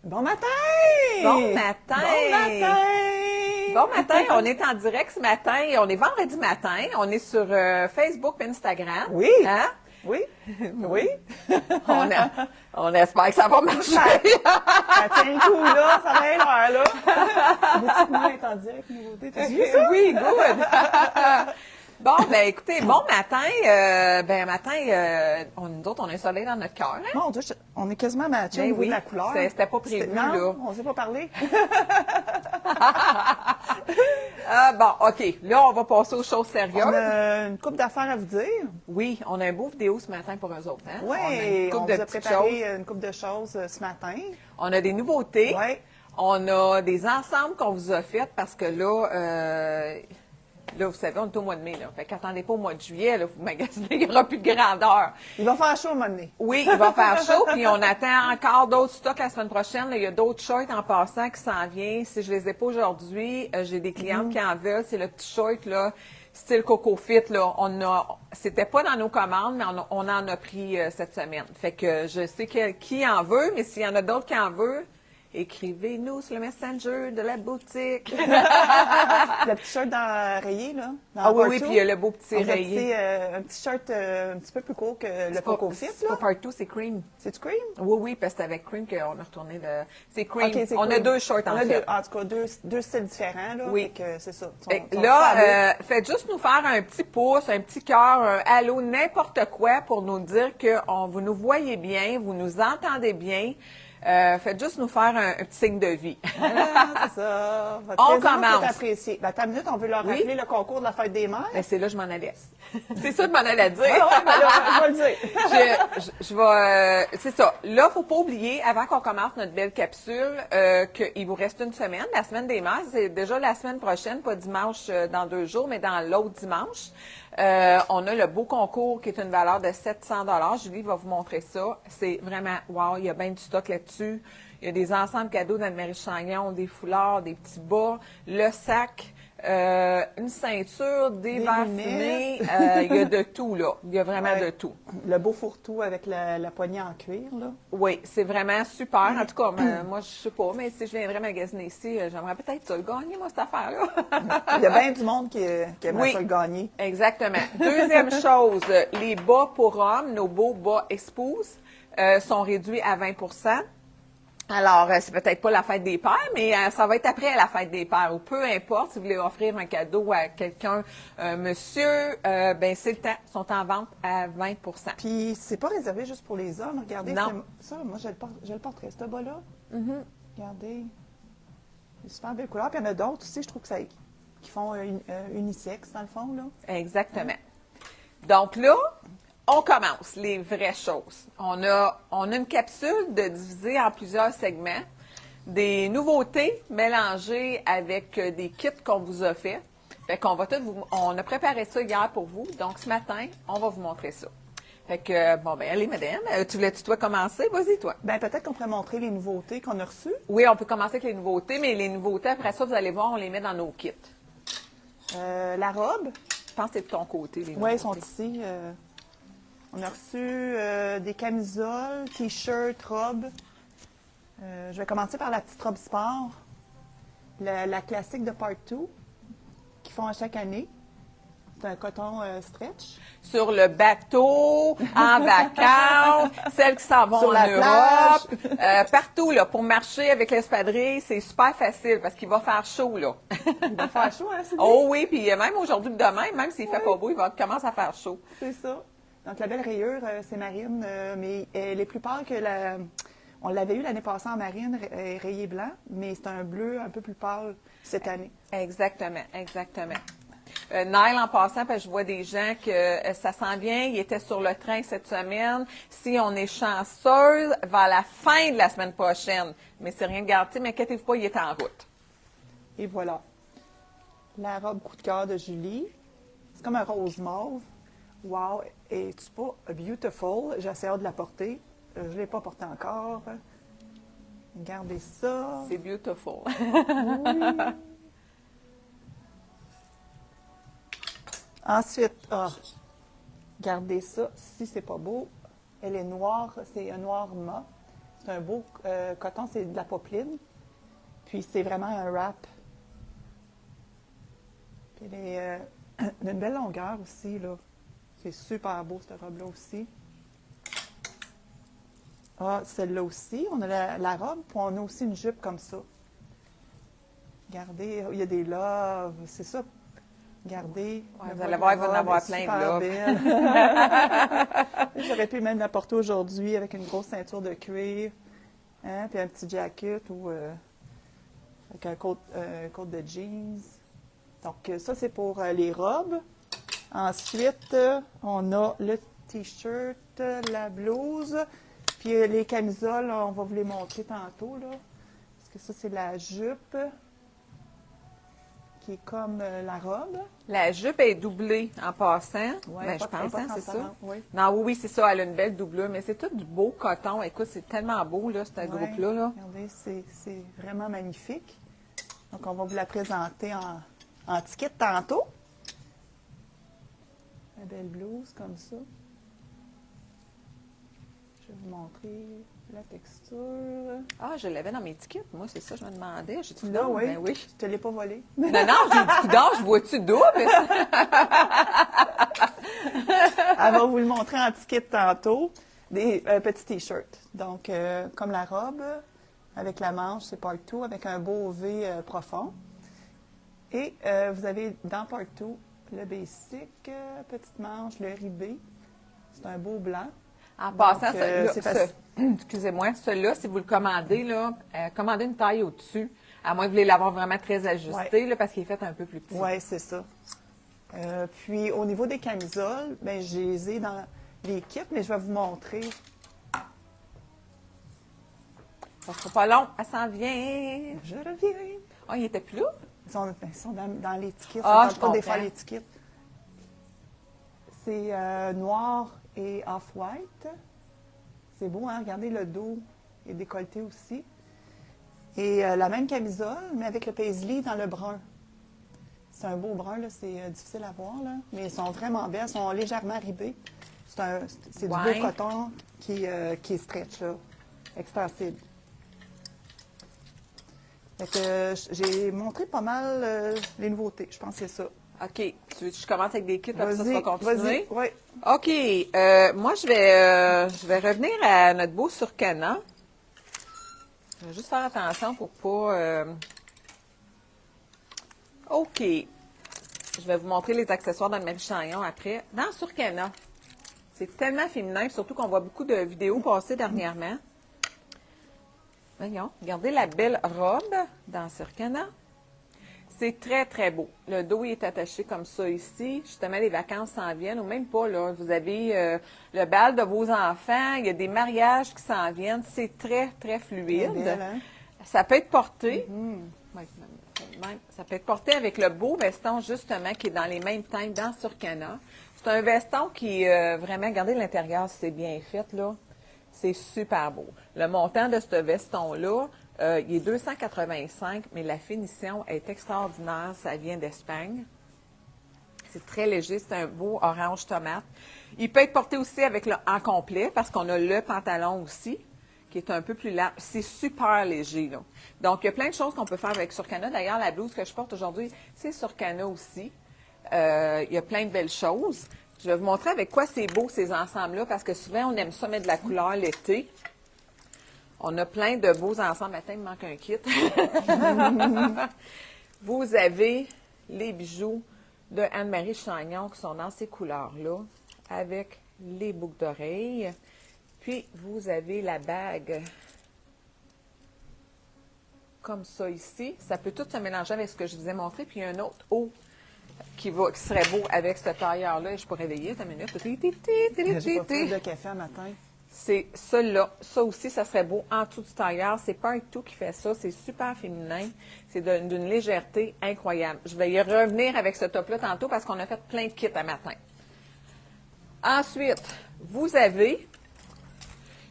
Bon matin! Bon matin! Bon matin! Bon matin, on est en direct ce matin. On est vendredi matin. On est sur Facebook et Instagram. Oui! Hein? Oui? Oui? On espère que ça va marcher. Ça tient le coup, là. Ça va être l'heure, là. Boutique Moi est en direct, nouveauté. T'as vu ça? Oui, good. Bon, ben écoutez, bon matin. Nous autres, on a un soleil dans notre cœur. Hein? Mon Dieu, on est quasiment matchés au Ben niveau oui, de la couleur. c'était pas prévu, Non, là. on s'est pas parlé. Bon, OK. Là, on va passer aux choses sérieuses. On a une couple d'affaires à vous dire. Oui, on a un beau vidéo ce matin pour eux autres. Hein? Oui, on a une on couple vous de a petites préparé choses. une couple de choses ce matin. On a des nouveautés. Oui. On a des ensembles qu'on vous a faits parce que là, vous savez, on est au mois de mai. Là. Fait qu'attendez pas au mois de juillet, là, vous magasinez, il n'y aura plus de grandeur. Il va faire chaud à un moment donné. Oui, il va faire chaud, puis on attend encore d'autres stocks la semaine prochaine. Là, il y a d'autres shorts en passant qui s'en viennent. Si je les ai pas aujourd'hui, j'ai des clientes qui en veulent. C'est le petit short, là, style Coco Fit, là. C'était pas dans nos commandes, mais on en a pris cette semaine. Fait que je sais qui en veut, mais s'il y en a d'autres qui en veulent, écrivez-nous sur le Messenger de la boutique. Le petit shirt rayé, là. Ah oui, puis il y a le beau petit rayé. Un petit shirt un petit peu plus court que le Coco Fit, C'est là. pas partout, c'est cream. C'est du cream? Oui, oui, parce que c'est avec cream qu'on a retourné le... C'est cream. Ok, c'est on a cream. deux shorts en fait. En tout cas, deux styles différents, là. Oui. Fait que c'est ça. Fait que là, faites juste nous faire un petit pouce, un petit cœur, un allô, n'importe quoi pour nous dire que vous nous voyez bien, vous nous entendez bien. Faites juste nous faire un petit signe de vie. Ah, c'est ça. Votre On présence commence. est appréciée. Ben, ta minute, on veut leur rappeler le concours de la fête des mères. Ben, c'est là que je m'en allais. C'est ça que je m'en allais dire. Ah ouais, ben là, je vais le dire. Je vais... c'est ça. Là, faut pas oublier, avant qu'on commence notre belle capsule, qu'il vous reste une semaine. La semaine des mères, c'est déjà la semaine prochaine, pas dimanche dans 2 jours, mais dans l'autre dimanche. On a le beau concours qui est une valeur de 700 $. Julie va vous montrer ça. C'est vraiment, wow, il y a bien du stock là-dessus. Il y a des ensembles cadeaux d'Anne-Marie Chagnon, des foulards, des petits bas, le sac, une ceinture, des verres fumés. Il y a de tout, là. Il y a vraiment de tout. Le beau fourre-tout avec la poignée en cuir, là. Oui, c'est vraiment super. En tout cas, moi, je sais pas, mais si je viendrais magasiner ici, j'aimerais peut-être ça le gagner, moi, cette affaire-là. Il y a bien du monde qui aimerait ça le gagner. Exactement. Deuxième chose, les bas pour hommes, nos beaux bas Expose, sont réduits à 20 %. Alors, c'est peut-être pas la fête des pères, mais ça va être après la fête des pères, ou peu importe, si vous voulez offrir un cadeau à quelqu'un, monsieur, ben c'est le temps, ils sont en vente à 20 %. Puis, c'est pas réservé juste pour les hommes. Regardez, Non. ça, moi, je le porterais, ce bas-là. Regardez. Une super belle couleur. Puis, il y en a d'autres aussi, je trouve que qui font unisexe, dans le fond, là. Exactement. Donc là, on commence les vraies choses. On a une capsule divisée en plusieurs segments, des nouveautés mélangées avec des kits qu'on vous a fait. Fait qu'on va on a préparé ça hier pour vous, donc ce matin, on va vous montrer ça. Fait que, bon, ben allez, madame, tu voulais-tu toi commencer? Vas-y, toi. Ben peut-être qu'on pourrait montrer les nouveautés qu'on a reçues. Oui, on peut commencer avec les nouveautés, mais les nouveautés, après ça, vous allez voir, on les met dans nos kits. La robe. Je pense que c'est de ton côté, les nouveautés. Oui, ils sont ici. On a reçu des camisoles, t-shirts, robes. Je vais commencer par la petite robe sport, la classique de Part 2, qu'ils font à chaque année. C'est un coton stretch. Sur le bateau, en vacances, celles qui s'en vont Sur en la Europe, partout, là, pour marcher avec l'espadrille, c'est super facile parce qu'il va faire chaud, là. Il va faire chaud, hein, Sylvie? Oh oui, puis même aujourd'hui demain, même s'il fait pas beau, il va commencer à faire chaud. C'est ça. Donc, la belle rayure, c'est marine, mais elle est plus pâle que on l'avait eu l'année passée en marine, rayé blanc, mais c'est un bleu un peu plus pâle cette année. Exactement, exactement. Nile, en passant, parce que je vois des gens que ça s'en vient, il était sur le train cette semaine. Si on est chanceuse, vers la fin de la semaine prochaine, mais c'est rien de garanti, mais inquiétez-vous pas, il est en route. Et voilà. La robe coup de cœur de Julie. C'est comme un rose mauve. Wow! Es-tu pas beautiful? J'ai hâte de la porter. Je ne l'ai pas portée encore. Regardez ça. C'est beautiful. Oui. Ensuite, regardez ça. Si c'est pas beau, elle est noire. C'est un noir mat. C'est un beau coton, c'est de la popeline. Puis c'est vraiment un wrap. Puis elle est d'une belle longueur aussi, là. C'est super beau, cette robe-là aussi. Ah, celle-là aussi. On a la robe, puis on a aussi une jupe comme ça. Regardez, il y a des loves, c'est ça. Regardez. Ouais, vous allez voir, il va en avoir plein de loves. J'aurais pu même la porter aujourd'hui avec une grosse ceinture de cuir, hein, puis un petit jacket ou avec un coat de jeans. Donc, ça, c'est pour les robes. Ensuite, on a le T-shirt, la blouse, puis les camisoles, on va vous les montrer tantôt, là. Parce que ça, c'est la jupe qui est comme la robe. La jupe est doublée en passant. Ouais, Ben, je pense, hein, c'est ça. Oui. Non, oui, c'est ça. Elle a une belle doublure, mais c'est tout du beau coton. Écoute, c'est tellement beau, là, ce groupe-là. Là. Regardez, c'est vraiment magnifique. Donc, on va vous la présenter en ticket tantôt. La belle blouse, comme ça. Je vais vous montrer la texture. Ah, je l'avais dans mes tickets. Moi, c'est ça, je me demandais. J'ai-tu Là, d'autres? oui. Ben oui. Je te l'ai pas volé. Non, j'ai dit, coudonc, je vois-tu double? Elle va vous le montrer en ticket tantôt. Des petits T-shirts. Donc, comme la robe, avec la manche, c'est partout, avec un beau V profond. Et vous avez dans partout le basic, petite manche, le ribé. C'est un beau blanc. En passant, c'est facile. Excusez-moi, celui-là, si vous le commandez, là, commandez une taille au-dessus, à moins que vous voulez l'avoir vraiment très ajusté, là, parce qu'il est fait un peu plus petit. Oui, c'est ça. Puis, au niveau des camisoles, ben, je les ai dans les kits, mais je vais vous montrer. Ça sera pas long, elle s'en vient. Je reviens. Ah, il était plus là? Ils sont dans l'étiquette. Ah, Ça ne je pas comprends. défaire l'étiquette. C'est noir et off-white. C'est beau, hein? Regardez, le dos est décolleté aussi. Et la même camisole, mais avec le paisley dans le brun. C'est un beau brun, là. C'est difficile à voir, là. Mais ils sont vraiment belles. Ils sont légèrement ribés. C'est du Ouais. beau coton qui est stretch, là. Extensible. Fait que j'ai montré pas mal les nouveautés. Je pense que c'est ça. OK. Tu veux que je commence avec des kits, après ça, tu vas Vas-y, continuer? oui. OK. Moi, je vais revenir à notre beau Surcana. Je vais juste faire attention pour pas... OK. Je vais vous montrer les accessoires dans le Marie-Chagnon après. Dans Surcana, c'est tellement féminin, puis surtout qu'on voit beaucoup de vidéos passer dernièrement. Voyons, regardez la belle robe dans Surcana. C'est très, très beau. Le dos il est attaché comme ça ici. Justement, les vacances s'en viennent, ou même pas, là. Vous avez le bal de vos enfants, il y a des mariages qui s'en viennent. C'est très, très fluide. Belle, hein? Ça peut être porté. Ouais, ça peut être porté avec le beau veston, justement, qui est dans les mêmes teintes dans Surcana. C'est un veston qui, vraiment, regardez l'intérieur, c'est bien fait, là. C'est super beau. Le montant de ce veston-là, il est 285, mais la finition est extraordinaire. Ça vient d'Espagne. C'est très léger. C'est un beau orange tomate. Il peut être porté aussi avec en complet parce qu'on a le pantalon aussi, qui est un peu plus large. C'est super léger, là. Donc, il y a plein de choses qu'on peut faire avec Surcana. D'ailleurs, la blouse que je porte aujourd'hui, c'est Surcana aussi. Il y a plein de belles choses. Je vais vous montrer avec quoi c'est beau, ces ensembles-là, parce que souvent, on aime ça mettre de la couleur l'été. On a plein de beaux ensembles. Attends, il me manque un kit. Vous avez les bijoux de Anne-Marie Chagnon qui sont dans ces couleurs-là, avec les boucles d'oreilles. Puis, vous avez la bague comme ça ici. Ça peut tout se mélanger avec ce que je vous ai montré. Puis, il y a un autre haut qui serait beau avec ce tailleur-là. Je pourrais réveiller ta minute. J'ai pas pris de café un matin. C'est celui-là. Ça aussi, ça serait beau en dessous du tailleur. C'est pas un tout qui fait ça. C'est super féminin. C'est d'une légèreté incroyable. Je vais y revenir avec ce top-là tantôt parce qu'on a fait plein de kits à matin. Ensuite, vous avez...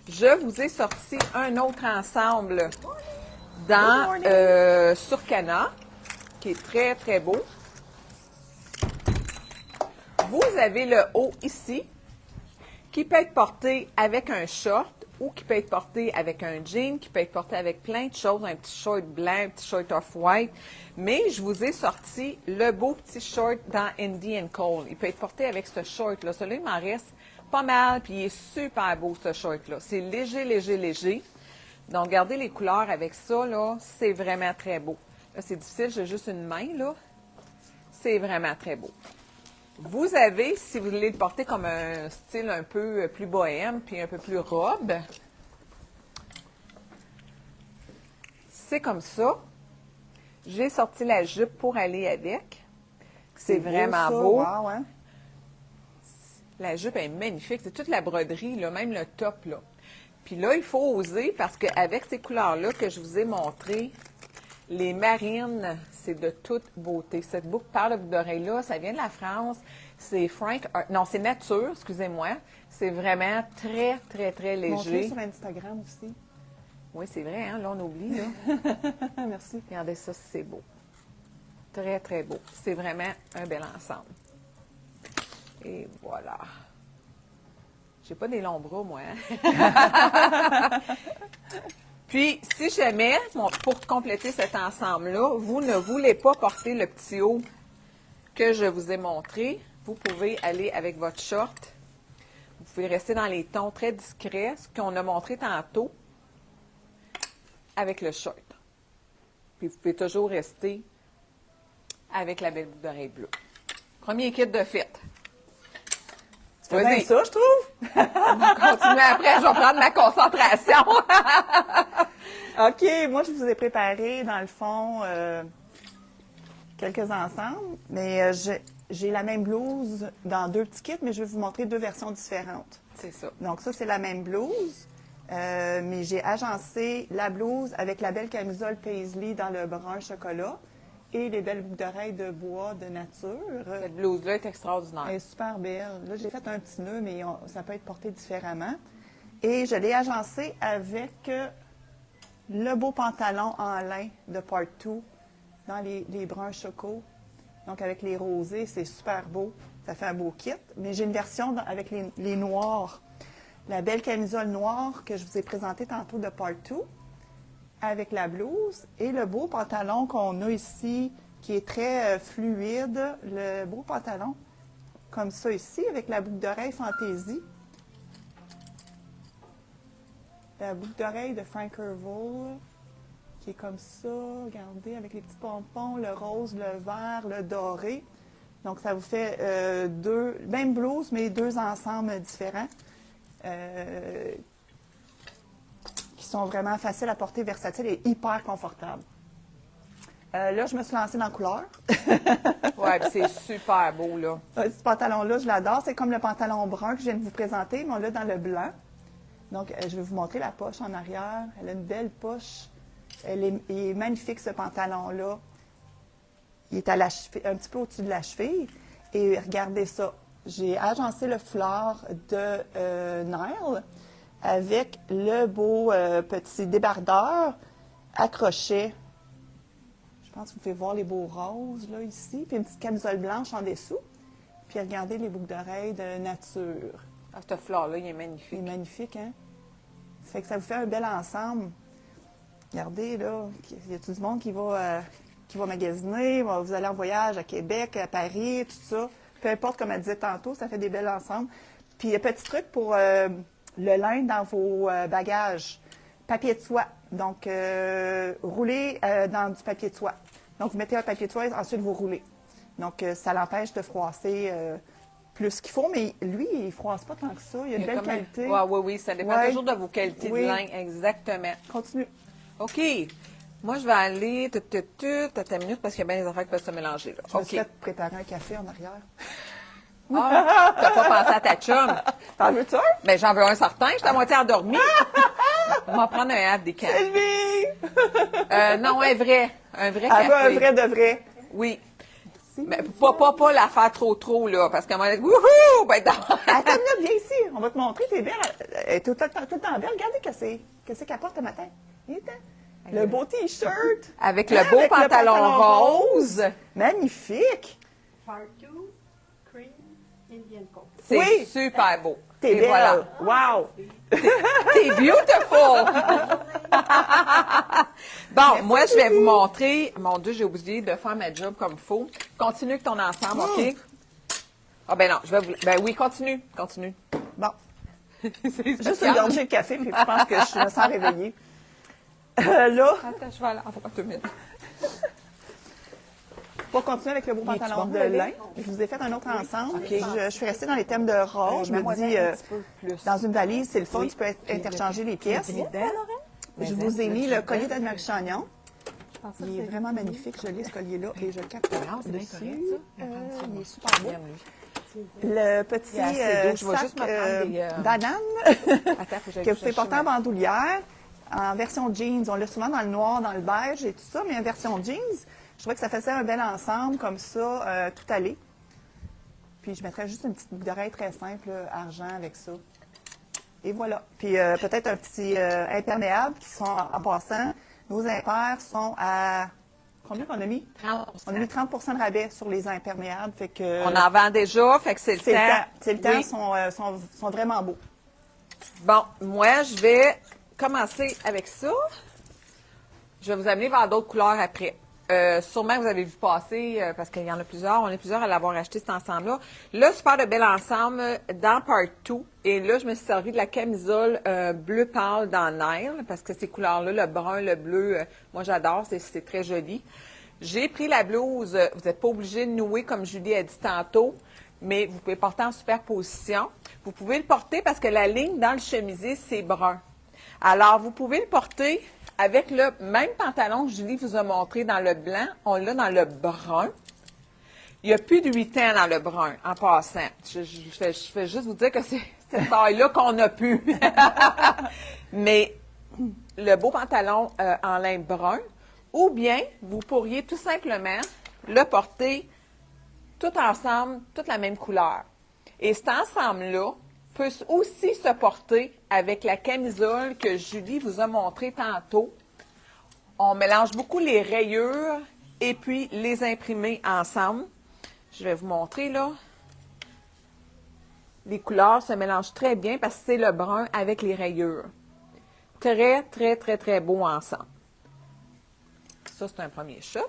Je vous ai sorti un autre ensemble dans Surcana, qui est très, très beau. Vous avez le haut ici, qui peut être porté avec un short ou qui peut être porté avec un jean, qui peut être porté avec plein de choses, un petit short blanc, un petit short off-white. Mais je vous ai sorti le beau petit short dans Indie & Cole. Il peut être porté avec ce short-là. Celui-là, il m'en reste pas mal, puis il est super beau, ce short-là. C'est léger, léger, léger. Donc, regardez les couleurs avec ça, là, c'est vraiment très beau. Là, c'est difficile, j'ai juste une main, là. C'est vraiment très beau. Vous avez, si vous voulez le porter comme un style un peu plus bohème, puis un peu plus robe, c'est comme ça. J'ai sorti la jupe pour aller avec. C'est vraiment beau. Wow, hein? La jupe est magnifique. C'est toute la broderie, là, même le top, là. Puis là, il faut oser parce qu'avec ces couleurs-là que je vous ai montrées, les marines, c'est de toute beauté. Cette paire de boucles d'oreilles-là, ça vient de la France. C'est non, c'est nature, excusez-moi. C'est vraiment très, très, très léger. Montrez sur Instagram aussi. Oui, c'est vrai, hein? Là, on oublie, là. Merci. Regardez ça, c'est beau. Très, très beau. C'est vraiment un bel ensemble. Et voilà. J'ai pas des longs bras, moi. Hein? Puis, si jamais, pour compléter cet ensemble-là, vous ne voulez pas porter le petit haut que je vous ai montré, vous pouvez aller avec votre short. Vous pouvez rester dans les tons très discrets, ce qu'on a montré tantôt, avec le short. Puis, vous pouvez toujours rester avec la belle boucle d'oreille bleue. Premier kit de fête. C'est bien ça, je trouve. On va continuer après, je vais prendre ma concentration. OK, moi, je vous ai préparé, dans le fond, quelques ensembles, mais j'ai la même blouse dans 2 petits kits, mais je vais vous montrer 2 versions différentes. C'est ça. Donc, ça, c'est la même blouse, mais j'ai agencé la blouse avec la belle camisole paisley dans le brun chocolat et les belles boucles d'oreilles de bois de nature. Cette blouse-là est extraordinaire. Elle est super belle. Là, j'ai fait un petit nœud, mais ça peut être porté différemment. Et je l'ai agencé avec le beau pantalon en lin de Part 2 dans les bruns chocos. Donc, avec les rosés, c'est super beau. Ça fait un beau kit. Mais j'ai une version avec les noirs. La belle camisole noire que je vous ai présentée tantôt de Part 2 avec la blouse et le beau pantalon qu'on a ici qui est très fluide. Le beau pantalon comme ça ici avec la boucle d'oreille fantaisie. La boucle d'oreille de Frank Hervel, qui est comme ça, regardez, avec les petits pompons, le rose, le vert, le doré. Donc, ça vous fait 2, même blouse, mais 2 ensembles différents, qui sont vraiment faciles à porter, versatiles et hyper confortables. Là, je me suis lancée dans la couleur. Oui, c'est super beau, là. Ce pantalon-là, je l'adore. C'est comme le pantalon brun que je viens de vous présenter, mais on l'a dans le blanc. Donc, je vais vous montrer la poche en arrière. Elle a une belle poche. Il est magnifique, ce pantalon-là. Il est à la cheville, un petit peu au-dessus de la cheville. Et regardez ça. J'ai agencé le foulard de Nile avec le beau petit débardeur à crochet. Je pense que vous pouvez voir les beaux roses, là, ici. Puis une petite camisole blanche en dessous. Puis regardez les boucles d'oreilles de nature. Ah, ce fleur-là, il est magnifique. Il est magnifique, hein? Ça fait que ça vous fait un bel ensemble. Regardez, là, il y a tout le monde qui va magasiner. Vous allez en voyage à Québec, à Paris, tout ça. Peu importe, comme elle disait tantôt, ça fait des bels ensembles. Puis, petit truc pour le lin dans vos bagages. Papier de soie. Donc, roulez dans du papier de soie. Donc, vous mettez un papier de soie et ensuite vous roulez. Donc, ça l'empêche de froisser plus qu'il faut, mais lui, il ne froisse pas tant que ça. Il a une belle qualité. Oui, ça dépend toujours de vos qualités de lin, exactement. Continue. OK. Moi, je vais aller à ta minute parce qu'il y a bien des affaires qui peuvent se mélanger. Là. Je me suis fait préparer un café en arrière. Ah, t'as pas pensé à ta chum? T'en veux-tu un? Ben, j'en veux un certain. Je suis à moitié endormie. On va prendre un half des cafés. Sylvie! Non, un vrai. Un vrai Elle café. veut un vrai de vrai. Oui. Mais pas la faire trop, là, parce qu'elle m'a dit, wouhou! Ben, Attends, viens ici. On va te montrer. T'es belle. Elle est tout le temps belle. Regardez qu'est-ce qu'elle porte ce matin. Le beau T-shirt. Avec le beau pantalon rose. Magnifique. Part 2, Cream, Indian Coat. C'est Oui. super beau. T'es Et belle! voilà. Wow! T'es beautiful! Bon, moi, je vais vous montrer. Mon Dieu, j'ai oublié de faire ma job comme il faut. Continue avec ton ensemble, OK? Ah, ben non, je vais vous. Ben oui, continue. Bon, C'est juste spécial. une gorgée de café, puis je pense que je me sens réveillée. Là, Attends, je vais aller avoir 2 minutes. pour continuer avec le beau Il est-tu pantalon bon, de bébé? lin, je vous ai fait un autre ensemble. OK. Je suis restée dans les thèmes de rose. Je me Mets-moi dis, un petit peu plus. dans une valise, c'est le fun, Oui. tu peux interchanger les pièces. Je vous ai mis le collier d'Anne-Marie Chagnon. Il est vraiment magnifique. Je lis ce collier-là et je capte c'est bien dessus. correct, Il est super beau. J'aime, lui. Le petit Il est assez doux. Je vais sac juste me prendre des, banane Attends, faut que j'aille que vous pouvez chercher porter en ma- bandoulière en version jeans. On l'a souvent dans le noir, dans le beige et tout ça, mais en version jeans, je trouvais que ça faisait un bel ensemble comme ça, tout allé. Puis je mettrais juste une petite boucle d'oreille très simple, argent avec ça. Et voilà. Puis peut-être un petit imperméable qui sont en passant. Nos impairs sont à combien qu'on a mis? 30%. On a mis 30 de rabais sur les imperméables. Fait que On en vend déjà, fait que c'est le c'est le temps. temps. C'est le temps, Oui. sont vraiment beaux. Bon, moi, je vais commencer avec ça. Je vais vous amener vers d'autres couleurs après. Sûrement que vous avez vu passer, parce qu'il y en a plusieurs. On est plusieurs à l'avoir acheté, cet ensemble-là. Là, super de bel ensemble dans Part 2. Et là, je me suis servi de la camisole bleu pâle dans Nile, parce que ces couleurs-là, le brun, le bleu, moi, j'adore. C'est très joli. J'ai pris la blouse. Vous n'êtes pas obligé de nouer, comme Julie a dit tantôt, mais vous pouvez porter en superposition. Vous pouvez le porter parce que la ligne dans le chemisier, c'est brun. Alors, vous pouvez le porter avec le même pantalon que Julie vous a montré dans le blanc. On l'a dans le brun. Il n'y a plus de 8 ans dans le brun, en passant. Je fais juste vous dire que c'est cette taille-là qu'on a pu. Mais le beau pantalon en lin brun, ou bien vous pourriez tout simplement le porter tout ensemble, toute la même couleur. Et cet ensemble-là peut aussi se porter avec la camisole que Julie vous a montré tantôt. On mélange beaucoup les rayures et puis les imprimés ensemble. Je vais vous montrer là. Les couleurs se mélangent très bien parce que c'est le brun avec les rayures. Très, très, très, très beau ensemble. Ça, c'est un premier shot.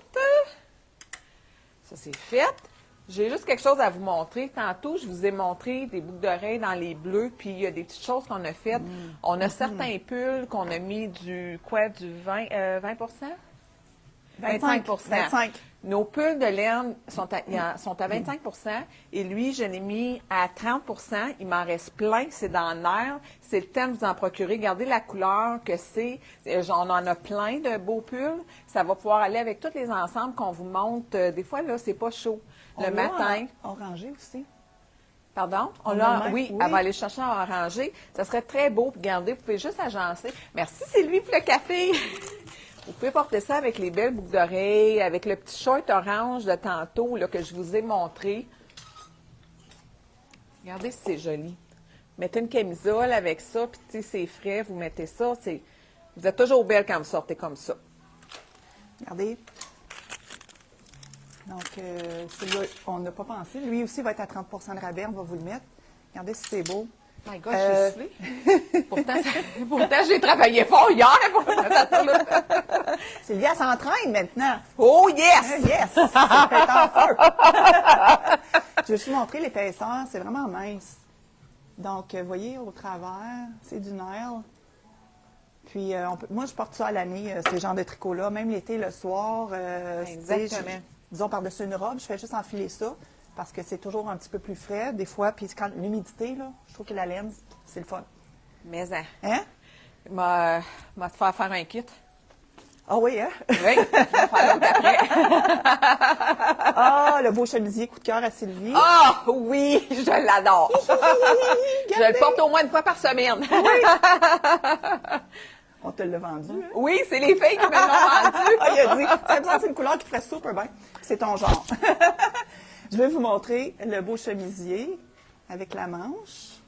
Ça, c'est fait. J'ai juste quelque chose à vous montrer. Tantôt, je vous ai montré des boucles d'oreilles dans les bleus, puis il y a des petites choses qu'on a faites. On a certains pulls qu'on a mis du 20, 25 25. Nos pulls de laine sont à 25 et lui, je l'ai mis à 30 Il m'en reste plein. C'est dans l'air. C'est le temps de vous en procurer. Regardez la couleur que c'est. On en a plein de beaux pulls. Ça va pouvoir aller avec tous les ensembles qu'on vous montre. Des fois, là, c'est pas chaud. Le matin. Orangé aussi. Pardon? On a le même? Oui, Oui. elle va aller chercher en orangé. Ça serait très beau. Puis regardez, vous pouvez juste agencer. Merci Sylvie pour le café. Vous pouvez porter ça avec les belles boucles d'oreilles, avec le petit short orange de tantôt là, que je vous ai montré. Regardez si c'est joli. Mettez une camisole avec ça, puis tu sais, c'est frais, vous mettez ça. Vous êtes toujours belle quand vous sortez comme ça. Regardez. Donc, celui-là, on n'a pas pensé. Lui aussi va être à 30 de rabais. On va vous le mettre. Regardez si c'est beau. My God, je suis soufflée. Pourtant, j'ai travaillé fort hier pour ça. Sylvie, elle s'entraîne maintenant. Oh yes! Yes! C'est en feu. Je vais juste vous montrer l'épaisseur. C'est vraiment mince. Donc, vous voyez, au travers, c'est du Nile. Puis, moi, je porte ça à l'année, ces genres de tricots-là. Même l'été, le soir. Exactement. Disons, par-dessus une robe, je fais juste enfiler ça. Parce que c'est toujours un petit peu plus frais, des fois. Puis quand l'humidité, là, je trouve que la laine, c'est le fun. Mais, Hein? m'a te faire un kit. Ah oui, hein? Oui, je vais faire l'autre après. Ah, le beau chemisier coup de cœur à Sylvie. Ah, oui, je l'adore. Je le porte au moins une fois par semaine. On te l'a vendu. Hein? Oui, c'est les filles qui me l'ont vendu. Ah, il a dit, ça me semble c'est une couleur qui ferait super bien. C'est ton genre. Je vais vous montrer le beau chemisier avec la manche.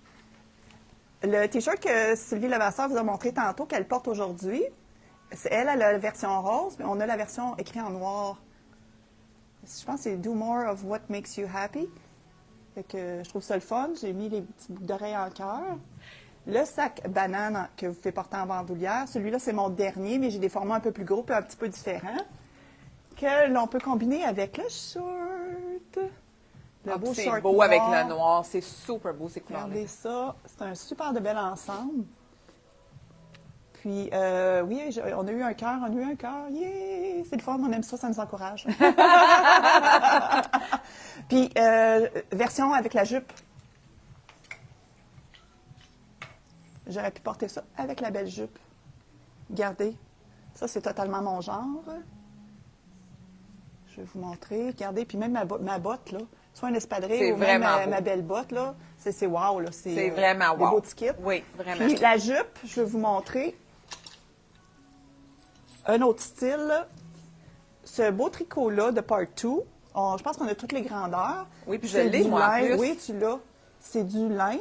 Le T-shirt que Sylvie Levasseur vous a montré tantôt, qu'elle porte aujourd'hui, elle a la version rose, mais on a la version écrite en noir. Je pense que c'est « Do more of what makes you happy ». Fait que je trouve ça le fun. J'ai mis les petits boucles d'oreilles en cœur. Le sac banane que vous faites porter en bandoulière, celui-là, c'est mon dernier, mais j'ai des formats un peu plus gros et un petit peu différents que l'on peut combiner avec le short. Le beau c'est short beau noir. avec le noir. C'est super beau, ces couleurs-là. Regardez ça. C'est un super de bel ensemble. Puis, oui, on a eu un cœur, Yeah! C'est le fun, on aime ça, ça nous encourage. Puis, version avec la jupe. J'aurais pu porter ça avec la belle jupe. Regardez, ça, c'est totalement mon genre. Je vais vous montrer. Regardez, puis même ma botte, là, soit un espadrille C'est ou même vraiment beau. ma belle botte, là, c'est wow, là. C'est vraiment des wow. beaux petits kits. Oui, vraiment. Puis, la jupe, je vais vous montrer un autre style, là. Ce beau tricot-là de Part 2, je pense qu'on a toutes les grandeurs. Oui, puis je C'est l'ai, du moi, en lin. plus. Oui, tu l'as. C'est du lin.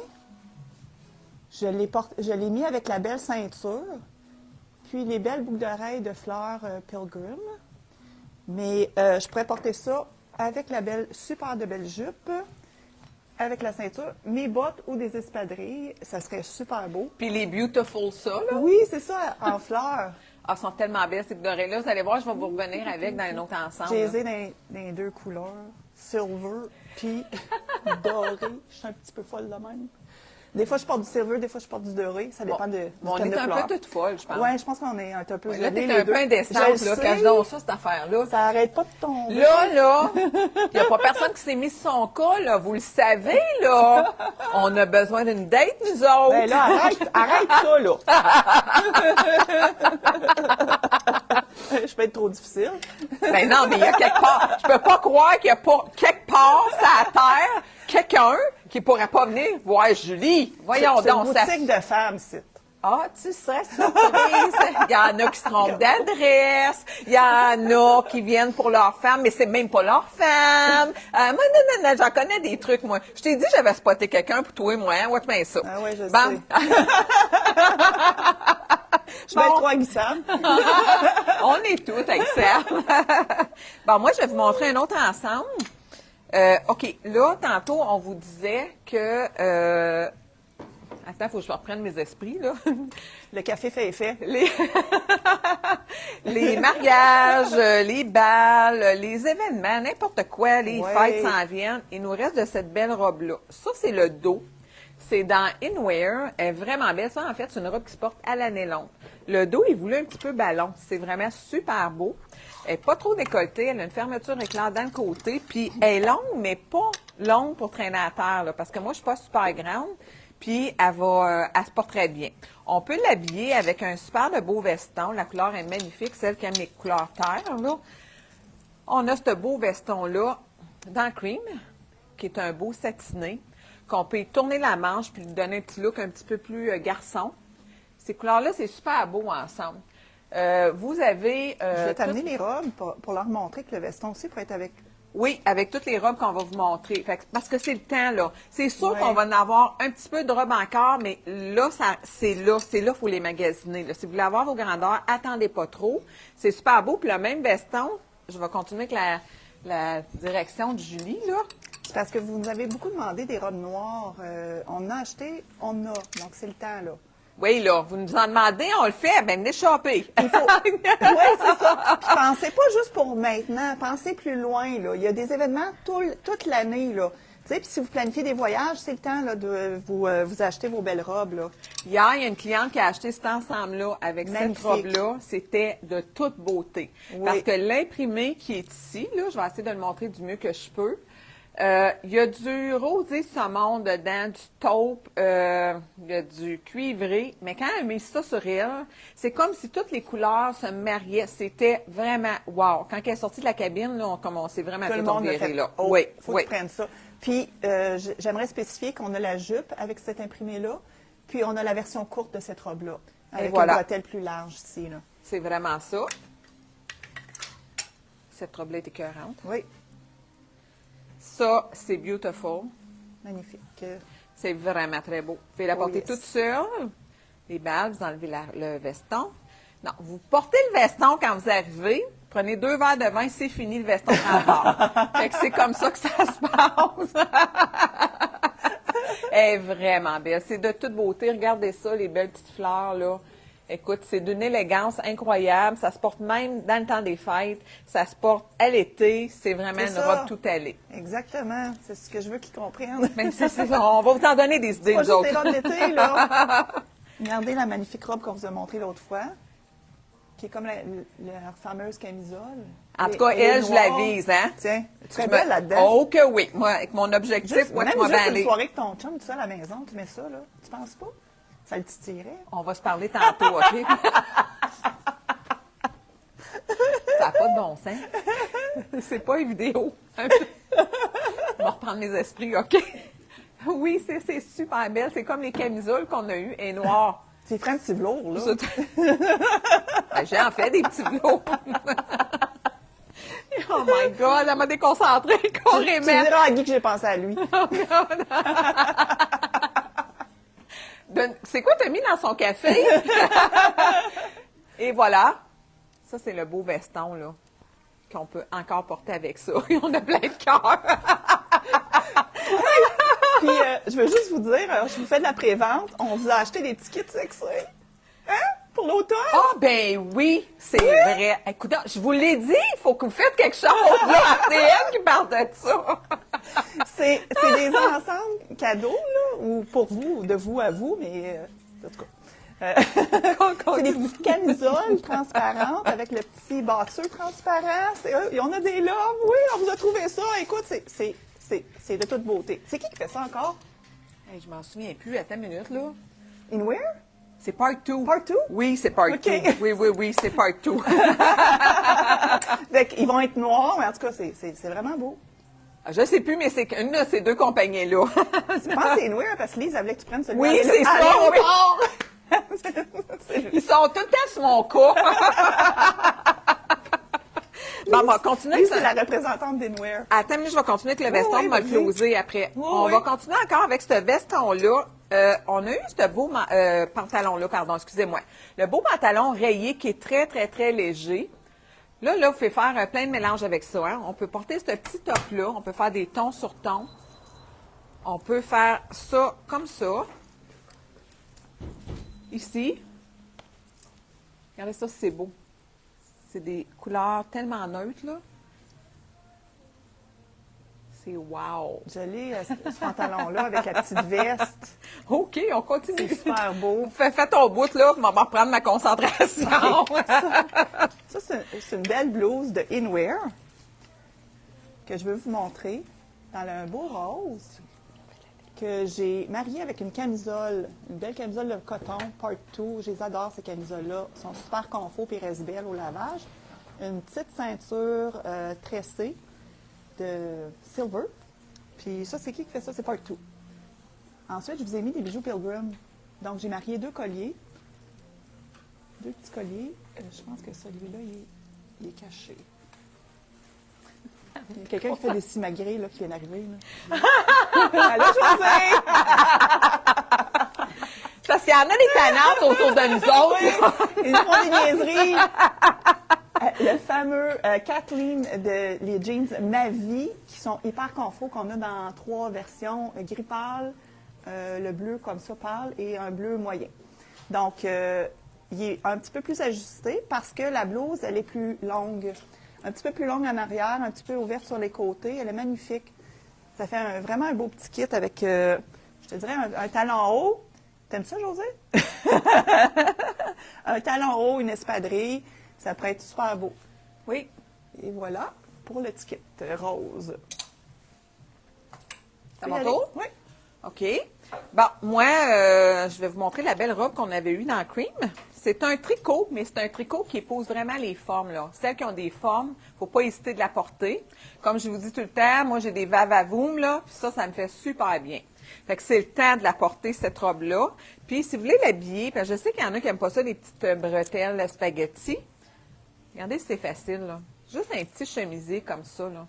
Je l'ai mis avec la belle ceinture, puis les belles boucles d'oreilles de fleurs Pilgrim. Mais je pourrais porter ça avec la super de belle jupe, avec la ceinture, mes bottes ou des espadrilles, ça serait super beau. Puis les Beautiful, ça, là. Oui, c'est ça, en fleurs. Ah, elles sont tellement belles, ces dorées-là. Vous allez voir, je vais vous revenir avec dans un autre ensemble. J'ai là. les dans les deux couleurs, silver puis doré. Je suis un petit peu folle de même. Des fois, je porte du silver, des fois, je porte du doré. Ça dépend du On thème est de un couleur. peu toute folle, je pense. Oui, je pense qu'on est un peu Là, gelés, t'es les un deux. peu indécente, Je là. sais. Cache donc ça, cette affaire-là. Ça arrête pas de tomber. Là, il n'y a pas personne qui s'est mis sur son cas, là. Vous le savez, là. On a besoin d'une date, nous autres. Ben là, arrête ça, là. Je peux être trop difficile. Ben non, mais il y a quelque part. Je peux pas croire qu'il y a pas quelque part sur la terre quelqu'un qui pourrait pas venir voir Julie. Voyons C'est une donc ça. boutique de femmes, c'est. Ah, tu serais surprise. Il y en a qui se trompent d'adresse. Il y en a qui viennent pour leur femme, mais c'est même pas leur femme. Moi, non, j'en connais des trucs, moi. Je t'ai dit que j'avais spoté quelqu'un pour toi et moi. Hein? Watch bien ça. Ah oui, je Bon. sais. Je vais être trop aguissable. On est toutes avec ça. Bon, moi, je vais vous montrer un autre ensemble. OK, là, tantôt, on vous disait que... Attends, il faut que je reprenne mes esprits, là. Le café fait effet. Les mariages, les balles, les événements, n'importe quoi, les Ouais. fêtes s'en viennent. Il nous reste de cette belle robe-là. Ça, c'est le dos. C'est dans Inwear. Elle est vraiment belle. Ça, en fait, c'est une robe qui se porte à l'année longue. Le dos est voulu un petit peu ballon. C'est vraiment super beau. Elle n'est pas trop décolletée. Elle a une fermeture éclair dans le côté. Puis, elle est longue, mais pas longue pour traîner à terre, là, parce que moi, je ne suis pas super grande. Puis, elle se porte très bien. On peut l'habiller avec un super de beau veston. La couleur est magnifique, celle qui aime les couleurs terre, là. On a ce beau veston-là dans cream, qui est un beau satiné, qu'on peut y tourner la manche puis lui donner un petit look un petit peu plus garçon. Ces couleurs-là, c'est super beau ensemble. Vous avez... Je vais t'amener les robes pour leur montrer que le veston aussi pourrait être avec... Oui, avec toutes les robes qu'on va vous montrer. Fait que, parce que c'est le temps, là. C'est sûr Ouais. qu'on va en avoir un petit peu de robes encore, mais là, c'est là, il faut les magasiner, là. Si vous voulez avoir vos grandeurs, attendez pas trop. C'est super beau. Puis le même veston, je vais continuer avec la direction de Julie, là. C'est parce que vous nous avez beaucoup demandé des robes noires. On en a acheté, on a. Donc, c'est le temps, là. Oui, là, vous nous en demandez, on le fait, ben venez choper. Oui, c'est ça. Puis pensez pas juste pour maintenant, pensez plus loin, là. Il y a des événements toute l'année, là. Tu sais, puis si vous planifiez des voyages, c'est le temps, là, de vous acheter vos belles robes, là. Hier, il y a une cliente qui a acheté cet ensemble-là avec Magnifique. cette robe-là. C'était de toute beauté. Oui. Parce que l'imprimé qui est ici, là, je vais essayer de le montrer du mieux que je peux. Il y a du rosé saumon dedans, du taupe, il y a du cuivré. Mais quand elle met ça sur elle, c'est comme si toutes les couleurs se mariaient. C'était vraiment wow. Quand elle est sortie de la cabine, là, on commençait vraiment Tout à le tout monde le virer, fait. là. Oh, Oui, faut oui. que tu prennes ça. Puis, j'aimerais spécifier qu'on a la jupe avec cet imprimé-là, puis on a la version courte de cette robe-là, avec voilà. une bretelle plus large ici, là. C'est vraiment ça. Cette robe-là est écœurante. Oui, Ça, c'est beautiful. magnifique. C'est vraiment très beau. Vous pouvez la Oh, porter yes. toute seule. Les balles, vous enlevez le veston. Non, vous portez le veston quand vous arrivez, Prenez 2 verres de vin, c'est fini, le veston part. Fait que c'est comme ça que ça se passe. Elle est vraiment belle. C'est de toute beauté. Regardez ça, les belles petites fleurs, là. Écoute, c'est d'une élégance incroyable. Ça se porte même dans le temps des fêtes. Ça se porte à l'été. C'est vraiment C'est une ça. robe tout allée. Exactement. C'est ce que je veux qu'ils comprennent. Ben, c'est ça. On va vous en donner des idées, Pas nous juste des autres. robes d'été, là. Regardez la magnifique robe qu'on vous a montrée l'autre fois, qui est comme leur fameuse camisole. En tout cas, elle, je la noire. vise, hein? Tiens, très Je belle me- là-dedans. Oh que oui. Moi, avec mon objectif, Juste, moi, même tu m'as juste bien une allé. soirée que ton chum, tout seul à la maison, tu mets ça, là. Tu penses pas? Ça le titillerait? On va se parler tantôt, OK? Ça n'a pas de bon sens. C'est pas une vidéo. On va reprendre les esprits, OK? Oui, c'est super belle. C'est comme les camisoles qu'on a eues, et noires. C'est Francis Velours, là. Ben, j'ai en fait des petits velours. Oh my God, elle m'a déconcentrée Tu carrément. diras à Guy que j'ai pensé à lui. C'est quoi t'as mis dans son café? Et voilà. Ça, c'est le beau veston, là, qu'on peut encore porter avec ça. Et on a plein de cœurs. Puis, je veux juste vous dire, je vous fais de la prévente. On vous a acheté des petits kits sexuels. Hein? Pour l'automne? Ah, ben oui, c'est vrai. Écoute, je vous l'ai dit, il faut que vous faites quelque chose. Là. C'est elle qui parle de ça. C'est des ensembles cadeaux, là, ou pour vous, ou de vous à vous, mais en tout cas. C'est des petites camisoles transparentes avec le petit boxeur transparent. Et on a des lobes, oui, on vous a trouvé ça. Écoute, c'est de toute beauté. C'est qui fait ça encore? Hey, je m'en souviens plus. Attends une minute, là. Inwear? C'est part 2. Part 2? Oui, c'est part 2. OK. Oui, c'est part 2. Ils vont être noirs, mais en tout cas, c'est vraiment beau. Je sais plus, mais c'est une de ces deux compagnies-là. Je pense que c'est Inwear parce que Lise, elle voulait que tu prennes celui-là. Oui, à c'est ça, l'aéroport. Ils sont tout le temps sur mon cas. Bon, on va continuer Lise, avec c'est ça. la représentante d'Inwear. Attends, mais je vais continuer avec le veston, Oui, on va le vas-y. closer après. Oui, On oui. va continuer encore avec ce veston-là. On a eu ce beau pantalon-là, pardon, excusez-moi. Le beau pantalon rayé qui est très, très, très léger. Là, vous pouvez faire plein de mélanges avec ça. Hein. On peut porter ce petit top-là. On peut faire des tons sur tons. On peut faire ça comme ça. Ici. Regardez ça, c'est beau. C'est des couleurs tellement neutres, là. C'est wow! Je l'ai, ce pantalon-là, avec la petite veste. OK, on continue. C'est super beau. Fais ton bout, là, puis on va reprendre ma concentration. Ça, c'est une belle blouse de Inwear que je veux vous montrer dans un beau rose que j'ai mariée avec une camisole, une belle camisole de coton, part 2. Je les adore, ces camisoles-là. Elles sont super confort et restent belles au lavage. Une petite ceinture tressée de silver. Puis ça, c'est qui fait ça? C'est part 2. Ensuite, je vous ai mis des bijoux Pilgrim. Donc, j'ai marié 2 colliers. 2 petits colliers. Je pense que celui-là, il est caché. Il y a quelqu'un qui fait des simagrées, là, qui vient d'arriver. là. Allô, José! Parce qu'il y en a des tannantes autour de nous autres. Ils font des niaiseries. Le fameux Kathleen de les jeans Ma Vie, qui sont hyper confort, qu'on a dans 3 versions, gris pâle, le bleu comme ça pâle et un bleu moyen. Donc, il est un petit peu plus ajusté parce que la blouse, elle est plus longue. Un petit peu plus longue en arrière, un petit peu ouverte sur les côtés. Elle est magnifique. Ça fait vraiment un beau petit kit avec, je te dirais, un talon haut. T'aimes ça, José? Un talon haut, une espadrille. Ça pourrait être super beau. Oui. Et voilà pour le petit kit rose. C'est à mon tour? Oui. OK. Bon, moi, je vais vous montrer la belle robe qu'on avait eue dans Cream. C'est un tricot, mais c'est un tricot qui épouse vraiment les formes, là. Celles qui ont des formes, faut pas hésiter de la porter. Comme je vous dis tout le temps, moi, j'ai des vavavoum, là, puis ça me fait super bien. Fait que c'est le temps de la porter, cette robe-là. Puis, si vous voulez l'habiller, parce que je sais qu'il y en a qui n'aiment pas ça, les petites bretelles spaghetti. Regardez, c'est facile, là. Juste un petit chemisier comme ça, là.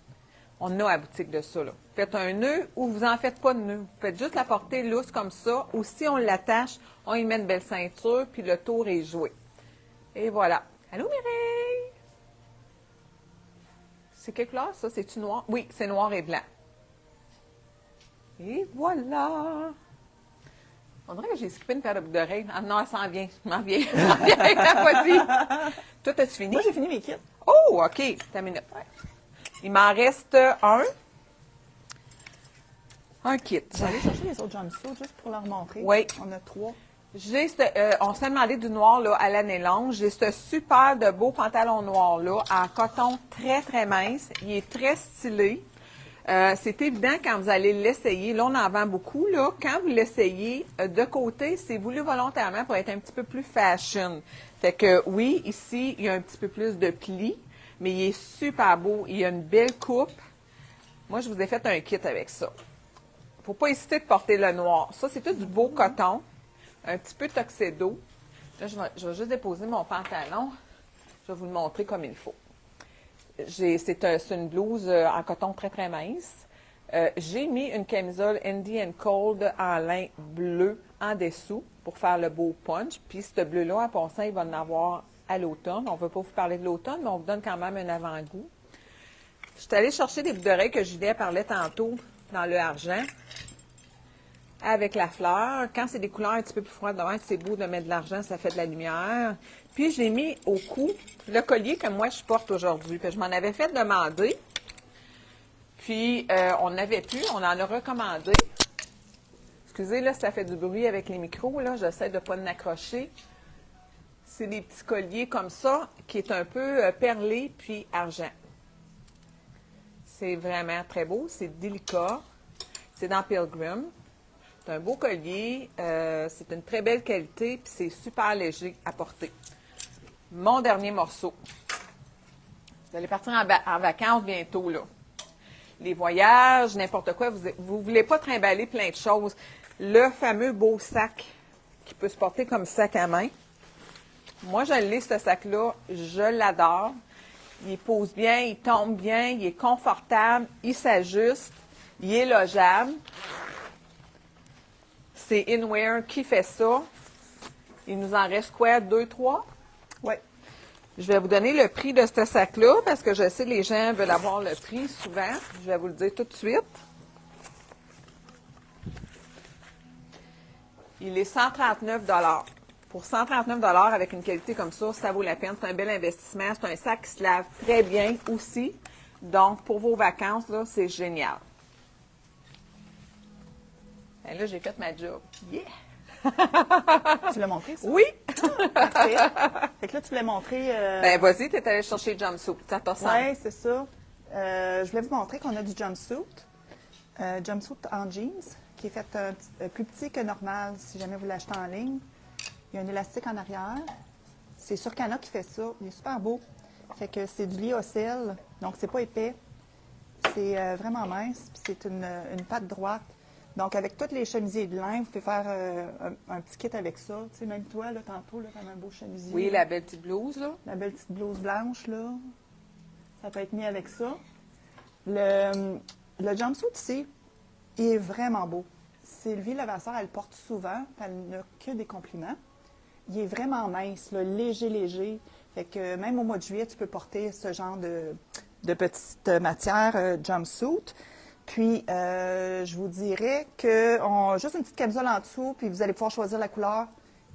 On a à la boutique de ça, là. Faites un nœud ou vous en faites pas de nœud. Vous faites juste la porter lousse comme ça. Ou si on l'attache, on y met une belle ceinture, puis le tour est joué. Et voilà. Allô, Mireille? C'est quelle couleur, ça? C'est-tu noir? Oui, c'est noir et blanc. Et voilà! On dirait que j'ai skippé une paire de boucles d'oreilles. Ah non, elle s'en vient. Je m'en viens. Je m'en viens avec la voici. Toi, as-tu fini? Moi, j'ai fini mes kits. Oh, OK. T'as une minute. Il m'en reste un. Un kit. Je vais aller chercher les autres jumpsuits juste pour leur montrer. Oui. On a 3. On s'est demandé du noir là, à l'année longue. J'ai ce super de beau pantalon noir là, en coton très, très mince. Il est très stylé. C'est évident quand vous allez l'essayer. Là, on en vend beaucoup. Là. Quand vous l'essayez, de côté, c'est voulu volontairement pour être un petit peu plus fashion. Fait que oui, ici, il y a un petit peu plus de plis, mais il est super beau. Il y a une belle coupe. Moi, je vous ai fait un kit avec ça. Faut pas hésiter de porter le noir. Ça, c'est tout du beau coton. Un petit peu tuxedo. Là, je vais juste déposer mon pantalon. Je vais vous le montrer comme il faut. C'est une blouse en coton très, très mince. J'ai mis une camisole Indian Cold en lin bleu en dessous pour faire le beau punch. Puis, ce bleu-là, en passant, il va en avoir à l'automne. On ne veut pas vous parler de l'automne, mais on vous donne quand même un avant-goût. Je suis allée chercher des boucles d'oreilles que Julie parlait tantôt dans le argent avec la fleur. Quand c'est des couleurs un petit peu plus froides, c'est beau de mettre de l'argent, ça fait de la lumière. Puis, j'ai mis au cou le collier que moi, je porte aujourd'hui. Puis, je m'en avais fait demander. Puis, on n'avait plus. On en a recommandé. Excusez, là, ça fait du bruit avec les micros. Là, j'essaie de ne pas l'accrocher. C'est des petits colliers comme ça, qui est un peu perlé, puis argent. C'est vraiment très beau. C'est délicat. C'est dans Pilgrim. C'est un beau collier. C'est une très belle qualité, puis c'est super léger à porter. Mon dernier morceau. Vous allez partir en vacances bientôt, là. Les voyages, n'importe quoi. Vous ne voulez pas trimballer plein de choses. Le fameux beau sac qui peut se porter comme sac à main. Moi, je l'ai, ce sac-là. Je l'adore. Il pose bien, il tombe bien, il est confortable, il s'ajuste, il est logeable. C'est Inwear qui fait ça. Il nous en reste quoi? 2, 3? Oui. Je vais vous donner le prix de ce sac-là parce que je sais que les gens veulent avoir le prix souvent. Je vais vous le dire tout de suite. Il est 139 $. Pour 139 $ avec une qualité comme ça vaut la peine. C'est un bel investissement. C'est un sac qui se lave très bien aussi. Donc, pour vos vacances, là, c'est génial. Et là, j'ai fait ma job. Yeah! Tu l'as montré, ça? Oui! Parfait. Fait que là, tu voulais montrer... Ben, vas-y, tu es allé chercher le jumpsuit. Ça te ressemble. Oui, c'est ça. Je voulais vous montrer qu'on a du jumpsuit. Jumpsuit en jeans, qui est fait plus petit que normal, si jamais vous l'achetez en ligne. Il y a un élastique en arrière. C'est Surcana qui fait ça. Il est super beau. Fait que c'est du lyocell, donc c'est pas épais. C'est vraiment mince, puis c'est une patte droite. Donc, avec tous les chemisiers de lin, vous pouvez faire un petit kit avec ça. Tu sais, même toi, là, tantôt, là, t'as un beau chemisier. Oui, la belle petite blouse, là. La belle petite blouse blanche, là. Ça peut être mis avec ça. Le jumpsuit ici, il est vraiment beau. Sylvie Levasseur, elle le porte souvent. Elle n'a que des compliments. Il est vraiment mince, là, léger, léger. Fait que même au mois de juillet, tu peux porter ce genre de petite matière jumpsuit. Puis, je vous dirais que juste une petite camisole en dessous, puis vous allez pouvoir choisir la couleur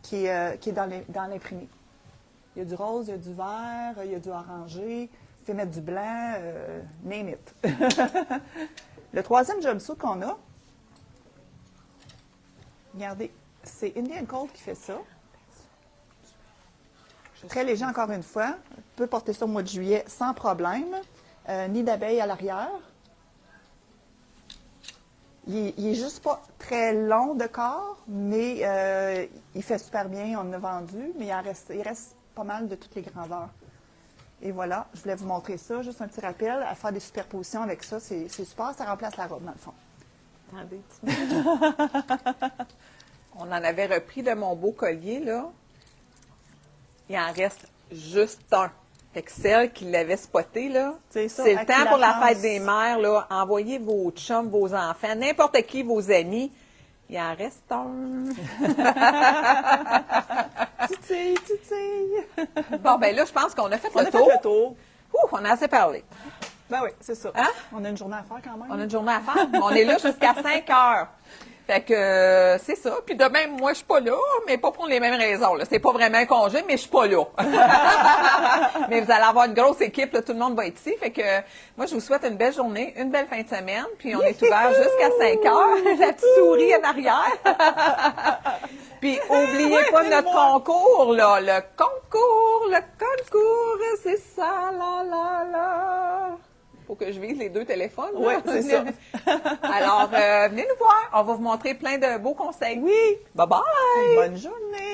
qui est dans l'imprimé. Il y a du rose, il y a du vert, il y a du orangé. Vous pouvez mettre du blanc, name it. Le troisième jumpsuit qu'on a, regardez, c'est Indian Cold qui fait ça. Très léger encore une fois. On peut porter ça au mois de juillet sans problème. Nid d'abeille à l'arrière. Il est juste pas très long de corps, mais il fait super bien. On en a vendu, mais il reste pas mal de toutes les grandeurs. Et voilà, je voulais vous montrer ça. Juste un petit rappel, à faire des superpositions avec ça, c'est super. Ça remplace la robe, dans le fond. Attendez, on en avait repris de mon beau collier, là. Il en reste juste un. Fait que celle qui l'avait spoté, là, c'est le temps pour la fête des mères, là. Envoyez vos chums, vos enfants, n'importe qui, vos amis. Il en reste un. Titi. Bon, ben là, je pense qu'on a fait le tour. On a assez parlé. Ben oui, c'est ça. Hein? On a une journée à faire quand même. On a une journée à faire. On est là jusqu'à 5 heures. Fait que c'est ça. Puis demain, moi, je suis pas là, mais pas pour les mêmes raisons. Là. C'est pas vraiment un congé, mais je suis pas là. Mais vous allez avoir une grosse équipe, là, tout le monde va être ici. Fait que moi, je vous souhaite une belle journée, une belle fin de semaine. Puis on est ouvert jusqu'à 5 heures. La petite souris en arrière. Puis oubliez pas notre concours, là. Le concours, c'est ça, là. Faut que je vise les 2 téléphones. Oui, c'est ça. Alors, venez nous voir. On va vous montrer plein de beaux conseils. Oui. Bye bye! Bonne journée.